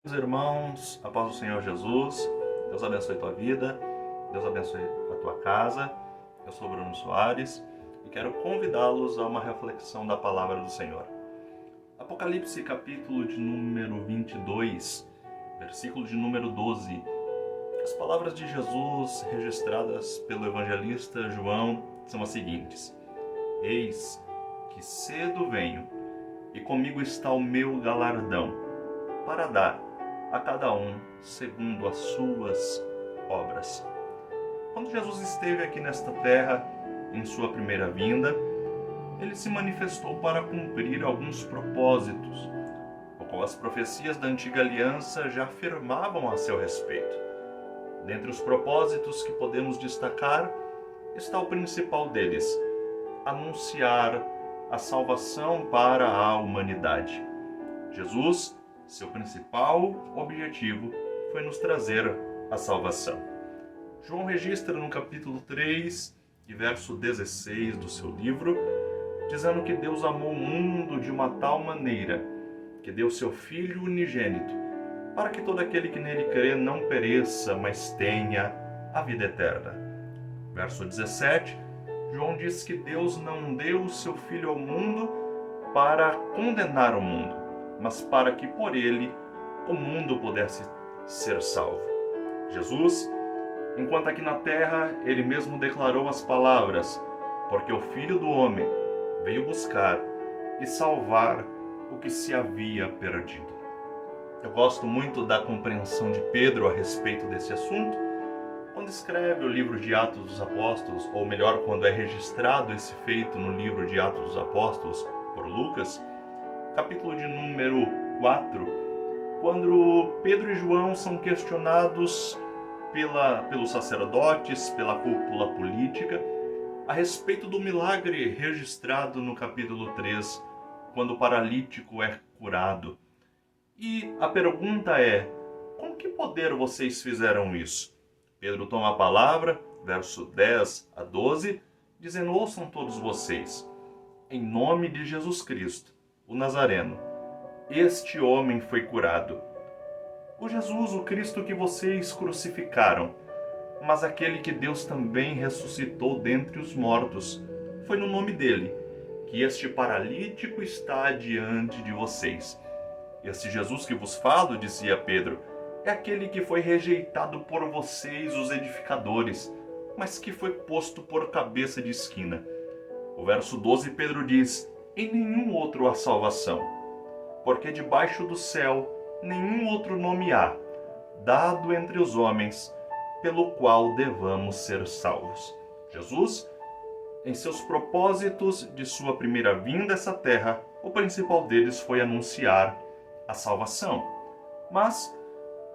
Meus irmãos, a paz do Senhor Jesus, Deus abençoe tua vida, Deus abençoe a tua casa. Eu sou Bruno Soares e quero convidá-los a uma reflexão da palavra do Senhor. Apocalipse capítulo de número 22, versículo de número 12. As palavras de Jesus registradas pelo evangelista João são as seguintes: Eis que cedo venho, e comigo está o meu galardão, para dar a cada um segundo as suas obras. Quando Jesus esteve aqui nesta terra, em sua primeira vinda, ele se manifestou para cumprir alguns propósitos, o qual as profecias da antiga aliança já afirmavam a seu respeito. Dentre os propósitos que podemos destacar, está o principal deles: anunciar a salvação para a humanidade. Jesus, seu principal objetivo foi nos trazer a salvação. João registra no capítulo 3 e verso 16 do seu livro, dizendo que Deus amou o mundo de uma tal maneira que deu seu Filho unigênito, para que todo aquele que nele crê não pereça, mas tenha a vida eterna. Verso 17, João diz que Deus não deu o seu Filho ao mundo para condenar o mundo, mas para que por ele o mundo pudesse ser salvo. Jesus, enquanto aqui na terra, ele mesmo declarou as palavras: porque o Filho do Homem veio buscar e salvar o que se havia perdido. Eu gosto muito da compreensão de Pedro a respeito desse assunto, quando escreve o livro de Atos dos Apóstolos, ou melhor, quando é registrado esse feito no livro de Atos dos Apóstolos por Lucas, capítulo de número 4, quando Pedro e João são questionados pelos sacerdotes, pela cúpula política, a respeito do milagre registrado no capítulo 3, quando o paralítico é curado. E a pergunta é: com que poder vocês fizeram isso? Pedro toma a palavra, verso 10 a 12, dizendo: ouçam todos vocês, em nome de Jesus Cristo, o Nazareno, este homem foi curado. O Jesus, o Cristo que vocês crucificaram, mas aquele que Deus também ressuscitou dentre os mortos, foi no nome dele que este paralítico está diante de vocês. Este Jesus que vos falo, dizia Pedro, é aquele que foi rejeitado por vocês, os edificadores, mas que foi posto por cabeça de esquina. O verso 12, Pedro diz: em nenhum outro há salvação, porque debaixo do céu nenhum outro nome há, dado entre os homens, pelo qual devamos ser salvos. Jesus, em seus propósitos de sua primeira vinda a essa terra, o principal deles foi anunciar a salvação. Mas,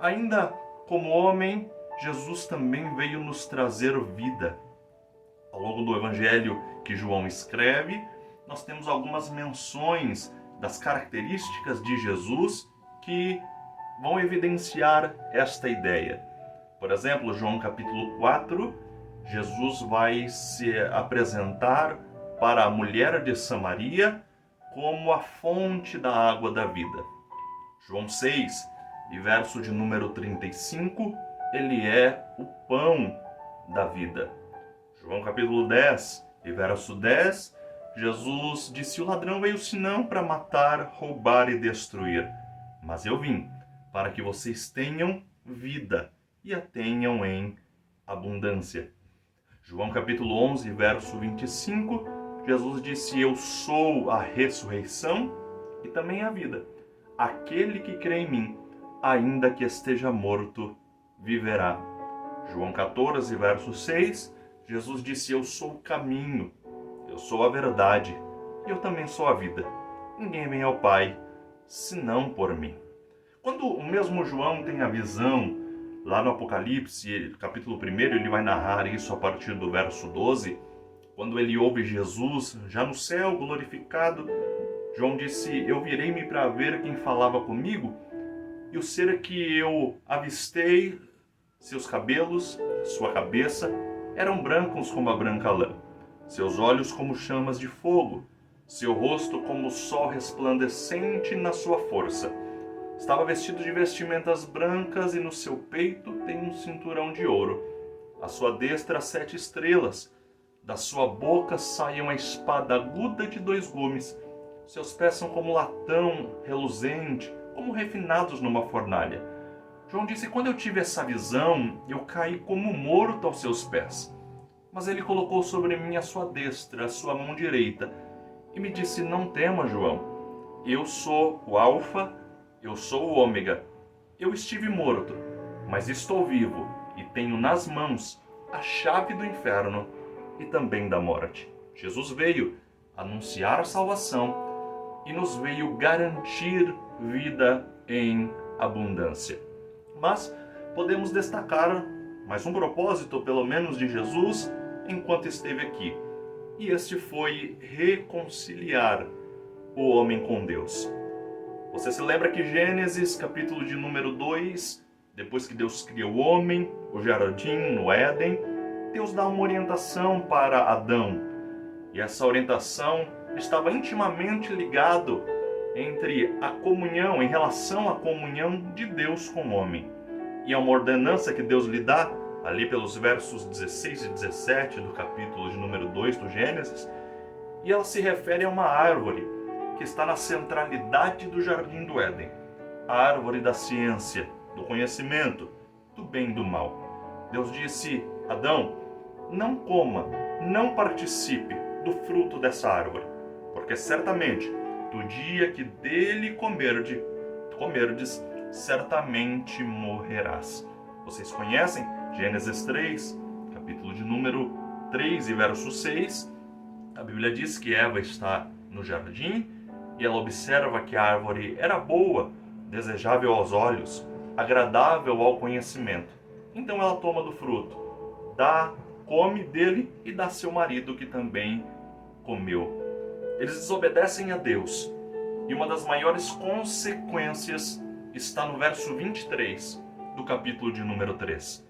ainda como homem, Jesus também veio nos trazer vida. Ao longo do evangelho que João escreve, nós temos algumas menções das características de Jesus que vão evidenciar esta ideia. Por exemplo, João capítulo 4, Jesus vai se apresentar para a mulher de Samaria como a fonte da água da vida. João 6, e verso de número 35, ele é o pão da vida. João capítulo 10, e verso 10, Jesus disse: o ladrão veio senão para matar, roubar e destruir, mas eu vim para que vocês tenham vida e a tenham em abundância. João capítulo 11, verso 25, Jesus disse: eu sou a ressurreição e também a vida. Aquele que crê em mim, ainda que esteja morto, viverá. João 14, verso 6, Jesus disse: eu sou o caminho, eu sou a verdade, e eu também sou a vida. Ninguém vem ao Pai, senão por mim. Quando o mesmo João tem a visão, lá no Apocalipse, capítulo 1, ele vai narrar isso a partir do verso 12, quando ele ouve Jesus já no céu, glorificado, João disse: eu virei-me para ver quem falava comigo, e o ser que eu avistei, seus cabelos, sua cabeça, eram brancos como a branca lã, seus olhos como chamas de fogo, seu rosto como o sol resplandecente na sua força. Estava vestido de vestimentas brancas e no seu peito tem um cinturão de ouro. À sua destra 7 estrelas. Da sua boca sai uma espada aguda de 2 gumes. Seus pés são como latão reluzente, como refinados numa fornalha. João disse: quando eu tive essa visão, eu caí como morto aos seus pés. Mas ele colocou sobre mim a sua destra, a sua mão direita, e me disse: não temas, João. Eu sou o Alfa, eu sou o Ômega. Eu estive morto, mas estou vivo e tenho nas mãos a chave do inferno e também da morte. Jesus veio anunciar a salvação e nos veio garantir vida em abundância. Mas podemos destacar mais um propósito, pelo menos, de Jesus enquanto esteve aqui. E este foi reconciliar o homem com Deus. Você se lembra que Gênesis, capítulo de número 2, depois que Deus cria o homem, o jardim no Éden, Deus dá uma orientação para Adão. E essa orientação estava intimamente ligado entre a comunhão, em relação à comunhão de Deus com o homem. E é uma ordenança que Deus lhe dá, ali pelos versos 16 e 17 do capítulo de número 2 do Gênesis, e ela se refere a uma árvore que está na centralidade do jardim do Éden, a árvore da ciência, do conhecimento, do bem e do mal. Deus disse: Adão, não coma, não participe do fruto dessa árvore, porque certamente, do dia que dele comerdes, certamente morrerás. Vocês conhecem Gênesis 3, capítulo de número 3 e verso 6. A Bíblia diz que Eva está no jardim e ela observa que a árvore era boa, desejável aos olhos, agradável ao conhecimento. Então ela toma do fruto, come dele e dá a seu marido, que também comeu. Eles desobedecem a Deus. E uma das maiores consequências está no verso 23 do capítulo de número 3.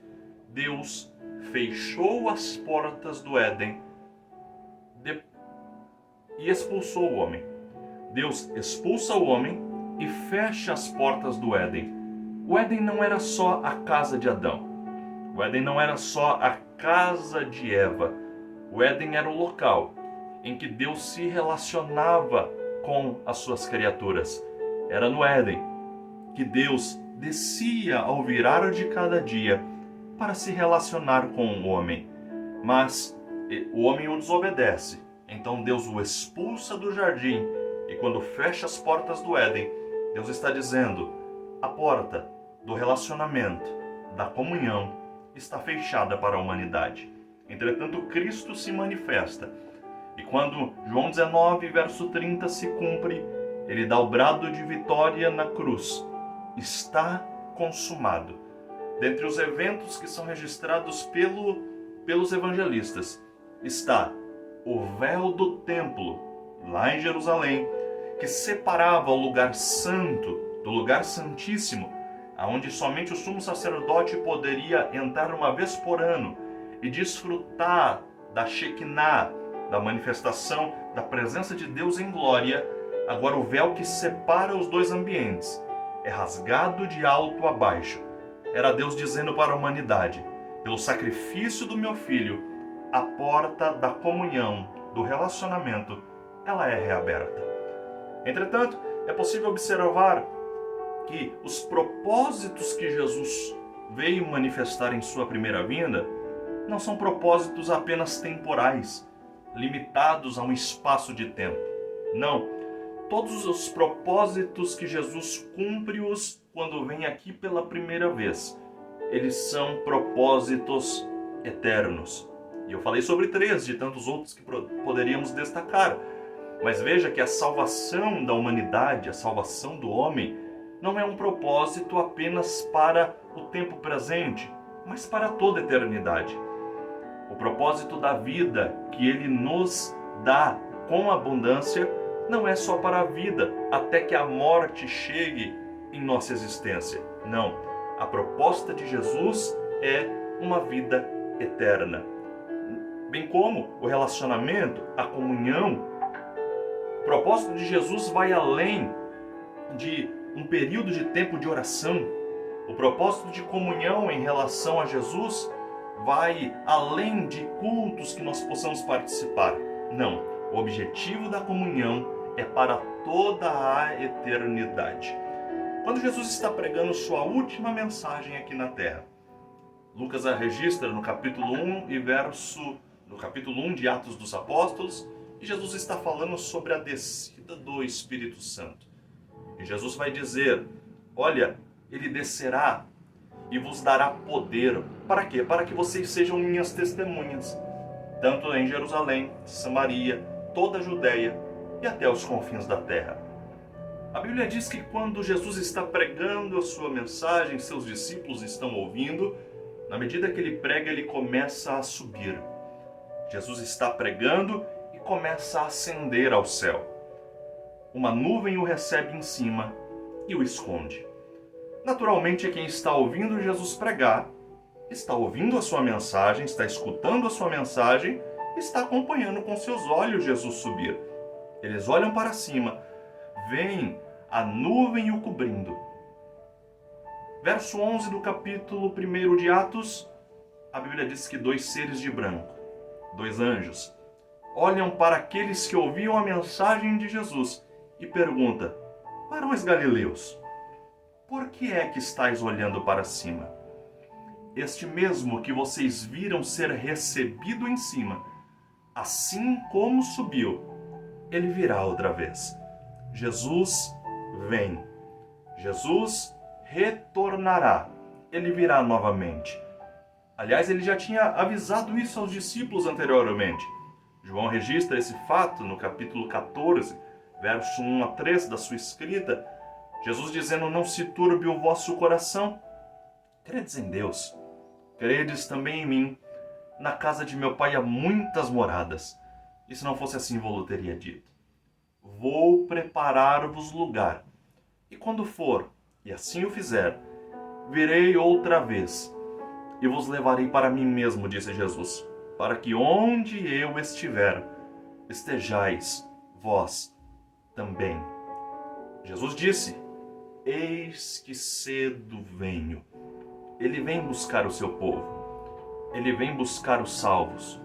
Deus fechou as portas do Éden e expulsou o homem. Deus expulsa o homem e fecha as portas do Éden. O Éden não era só a casa de Adão. O Éden não era só a casa de Eva. O Éden era o local em que Deus se relacionava com as suas criaturas. Era no Éden que Deus descia ao virar de cada dia para se relacionar com o homem. Mas o homem o desobedece. Então Deus o expulsa do jardim. E quando fecha as portas do Éden, Deus está dizendo: a porta do relacionamento, da comunhão, está fechada para a humanidade. Entretanto, Cristo se manifesta. E quando João 19, verso 30 se cumpre, ele dá o brado de vitória na cruz. Está consumado. Dentre os eventos que são registrados pelos evangelistas, está o véu do templo, lá em Jerusalém, que separava o lugar santo do lugar santíssimo, aonde somente o sumo sacerdote poderia entrar uma vez por ano e desfrutar da Shekinah, da manifestação da presença de Deus em glória. Agora o véu que separa os dois ambientes é rasgado de alto a baixo. Era Deus dizendo para a humanidade: pelo sacrifício do meu filho, a porta da comunhão, do relacionamento, ela é reaberta. Entretanto, é possível observar que os propósitos que Jesus veio manifestar em sua primeira vinda não são propósitos apenas temporais, limitados a um espaço de tempo. Não. Todos os propósitos que Jesus cumpre-os quando vem aqui pela primeira vez, eles são propósitos eternos. E eu falei sobre 3 de tantos outros que poderíamos destacar. Mas veja que a salvação da humanidade, a salvação do homem, não é um propósito apenas para o tempo presente, mas para toda a eternidade. O propósito da vida que Ele nos dá com abundância não é só para a vida, até que a morte chegue em nossa existência. Não. A proposta de Jesus é uma vida eterna. Bem como o relacionamento, a comunhão. O propósito de Jesus vai além de um período de tempo de oração. O propósito de comunhão em relação a Jesus vai além de cultos que nós possamos participar. Não, o objetivo da comunhão é para toda a eternidade. Quando Jesus está pregando sua última mensagem aqui na terra, Lucas a registra no capítulo 1 no capítulo 1 de Atos dos Apóstolos, e Jesus está falando sobre a descida do Espírito Santo. E Jesus vai dizer, olha, ele descerá e vos dará poder. Para quê? Para que vocês sejam minhas testemunhas, tanto em Jerusalém, Samaria, toda a Judéia e até os confins da terra. A Bíblia diz que quando Jesus está pregando a sua mensagem, seus discípulos estão ouvindo. Na medida que ele prega, ele começa a subir. Jesus está pregando e começa a ascender ao céu. Uma nuvem o recebe em cima e o esconde. Naturalmente, quem está ouvindo Jesus pregar, está ouvindo a sua mensagem, está escutando a sua mensagem, está acompanhando com seus olhos Jesus subir. Eles olham para cima, veem a nuvem o cobrindo. Verso 11 do capítulo 1 de Atos, a Bíblia diz que 2 seres de branco, 2 anjos, olham para aqueles que ouviam a mensagem de Jesus e perguntam, varões galileus, por que é que estáis olhando para cima? Este mesmo que vocês viram ser recebido em cima, assim como subiu, ele virá outra vez. Jesus vem. Jesus retornará. Ele virá novamente. Aliás, ele já tinha avisado isso aos discípulos anteriormente. João registra esse fato no capítulo 14, verso 1 a 3 da sua escrita. Jesus dizendo, não se turbe o vosso coração. Credes em Deus. Credes também em mim. Na casa de meu pai há muitas moradas. E se não fosse assim, vou teria dito. Vou preparar-vos lugar. E quando for, e assim o fizer, virei outra vez, e vos levarei para mim mesmo, disse Jesus, para que onde eu estiver, estejais vós também. Jesus disse, eis que cedo venho. Ele vem buscar o seu povo. Ele vem buscar os salvos.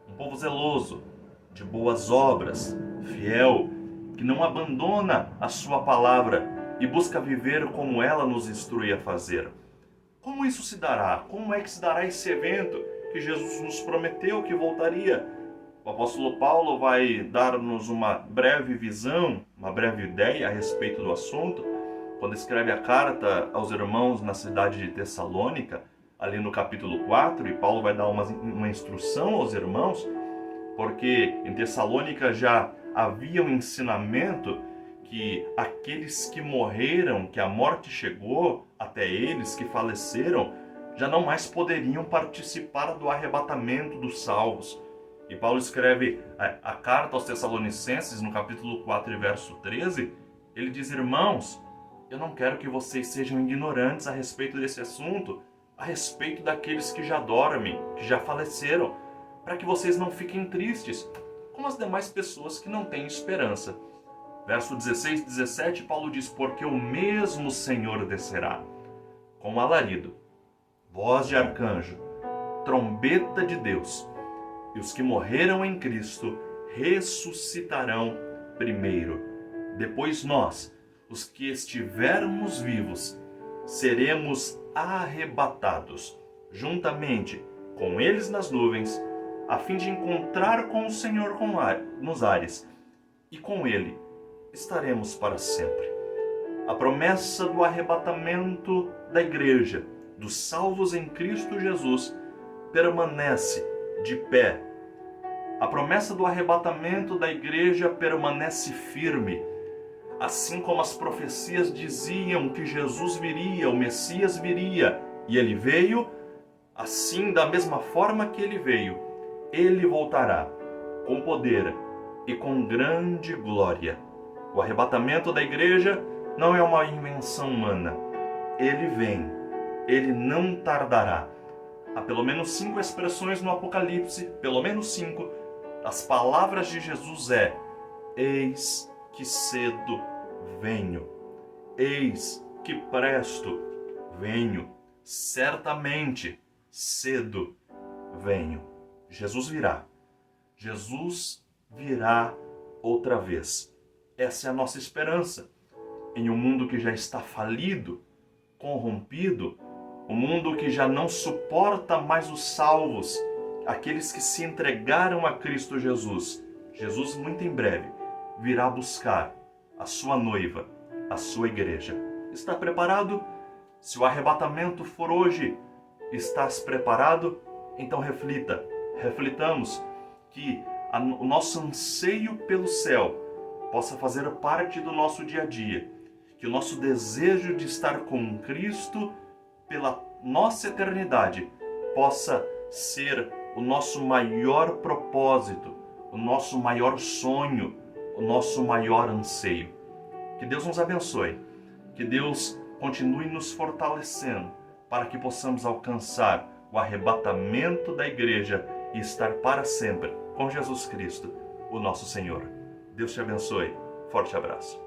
Um povo zeloso, de boas obras, fiel, que não abandona a sua palavra e busca viver como ela nos instrui a fazer. Como isso se dará? Como é que se dará esse evento que Jesus nos prometeu que voltaria? O apóstolo Paulo vai dar-nos uma breve visão, uma breve ideia a respeito do assunto, quando escreve a carta aos irmãos na cidade de Tessalônica, ali no capítulo 4, e Paulo vai dar uma instrução aos irmãos, porque em Tessalônica já havia um ensinamento que aqueles que morreram, que a morte chegou até eles, que faleceram, já não mais poderiam participar do arrebatamento dos salvos. E Paulo escreve a carta aos Tessalonicenses, no capítulo 4 e verso 13, ele diz, irmãos, eu não quero que vocês sejam ignorantes a respeito desse assunto, a respeito daqueles que já dormem, que já faleceram, para que vocês não fiquem tristes, como as demais pessoas que não têm esperança. Verso 16 e 17, Paulo diz, porque o mesmo Senhor descerá, com alarido, voz de arcanjo, trombeta de Deus, e os que morreram em Cristo ressuscitarão primeiro. Depois nós, os que estivermos vivos, seremos arrebatados, juntamente com eles nas nuvens, a fim de encontrar com o Senhor nos ares, e com Ele estaremos para sempre. A promessa do arrebatamento da igreja, dos salvos em Cristo Jesus, permanece de pé. A promessa do arrebatamento da igreja permanece firme. Assim como as profecias diziam que Jesus viria, o Messias viria, e ele veio, assim, da mesma forma que ele veio, ele voltará com poder e com grande glória. O arrebatamento da igreja não é uma invenção humana. Ele vem, ele não tardará. Há pelo menos 5 expressões no Apocalipse, pelo menos 5. As palavras de Jesus eis que cedo venho. eis que presto venho, certamente cedo venho. Jesus virá. Jesus virá outra vez. Essa é a nossa esperança. Em um mundo que já está falido, corrompido, um mundo que já não suporta mais os salvos, aqueles que se entregaram a Cristo Jesus. Jesus, muito em breve, virá buscar a sua noiva, a sua igreja. Está preparado? Se o arrebatamento for hoje, estás preparado? Então reflita, reflitamos que o nosso anseio pelo céu possa fazer parte do nosso dia a dia, que o nosso desejo de estar com Cristo pela nossa eternidade possa ser o nosso maior propósito, o nosso maior sonho, o nosso maior anseio. Que Deus nos abençoe, que Deus continue nos fortalecendo para que possamos alcançar o arrebatamento da igreja e estar para sempre com Jesus Cristo, o nosso Senhor. Deus te abençoe. Forte abraço.